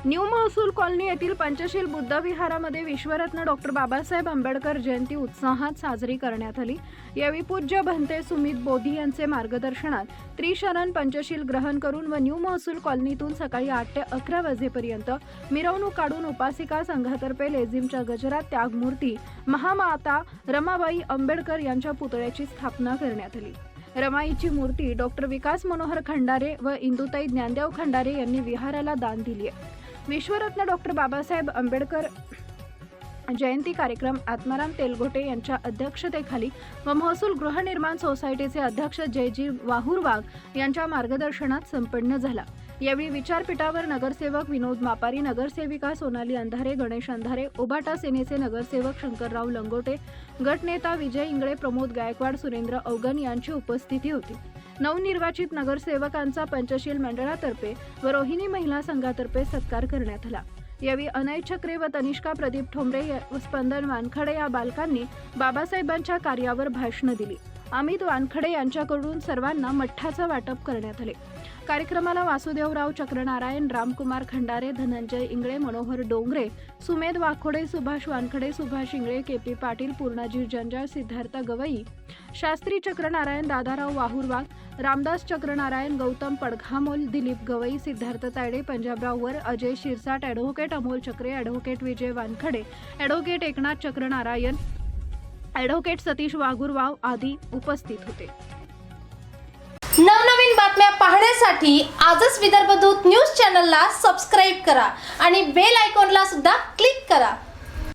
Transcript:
New महसूल colony येथील Panchsheel Buddha विहारामध्ये विश्वरत्न doctor Babasaheb Ambedkar जयंती उत्साहात साजरी करण्यात आली। यावेळी पूज्य भंते सुमित बोधी यांचे मार्गदर्शनात त्रिशरण पंचशील ग्रहण करून व न्यू महसूल कॉलनीतून सकाळी 8 ते 11 वाजेपर्यंत मिरवणूक काढून उपासिका संघातर्फे लेझिमच्या गजरात त्यागमूर्ती महामाता रमाबाई आंबेडकर यांच्या पुतळ्याची स्थापना करण्यात आली। रमाईची मूर्ती डॉक्टर विकास मनोहर खंडारे व इंदुताई ज्ञानदेव खंडारे यांनी विहाराला दान दिली आहे। विश्वरत्न डॉक्टर बाबासाहेब आंबेडकर जयंती कार्यक्रम आत्माराम तेलगोटे यांच्या अध्यक्षतेखाली व महसूल गृहनिर्माण सोसायटीचे अध्यक्ष जयजी वाहुरवाग यांच्या मार्गदर्शनात संपन्न झाला। यावेळी विचारपीठावर नगरसेवक विनोद मापारी, नगरसेविका सोनाली अंधारे, गणेश अंधारे, उभाटा सेनेचे नगरसेवक शंकरराव लंगोटे, गटनेता विजय इंगळे, प्रमोद गायकवाड, सुरेंद्र अवगन यांची उपस्थिती होती। नवनिर्वाचित नगरसेवकांचा पंचशील मंडळातर्फे व रोहिणी महिला संघातर्फे सत्कार करण्यात आला। यावेळी अनय चक्रे व तनिष्का प्रदीप ठोंबरे व स्पंदन वानखडे या बालकांनी बाबासाहेबांच्या कार्यावर भाषणे दिली। अमित वानखडे यांच्याकडून सर्वांना मठ्ठाचं वाटप करण्यात आले। कार्यक्रमाला वासुदेवराव चक्रनारायण, रामकुमार खंडारे, धनंजय इंगळे, मनोहर डोंगरे, सुमेध वाघोडे, सुभाष वानखडे, सुभाष इंगळे, केपी पाटील, पूर्णाजी जंजाळ, सिद्धार्थ गवई, शास्त्री चक्रनारायण, दादाराव वाहुरवाग, रामदास चक्रनारायण, गौतम पडघामोल, दिलीप गवई, सिद्धार्थ तायडे, पंजाबराव वर, अजय शिरसाट, ॲडव्होकेट अमोल चक्रे, ॲडव्होकेट विजय वानखडे, ॲडव्होकेट एकनाथ चक्रनारायण, ॲडव्होकेट सतीश वाघुरवाव आदी उपस्थित होते। नवनवीन बातम्या पाहण्यासाठी आजच विदर्भ दूत न्यूज चॅनलला सबस्क्राईब करा आणि बेल आयकॉनला सुद्धा क्लिक करा।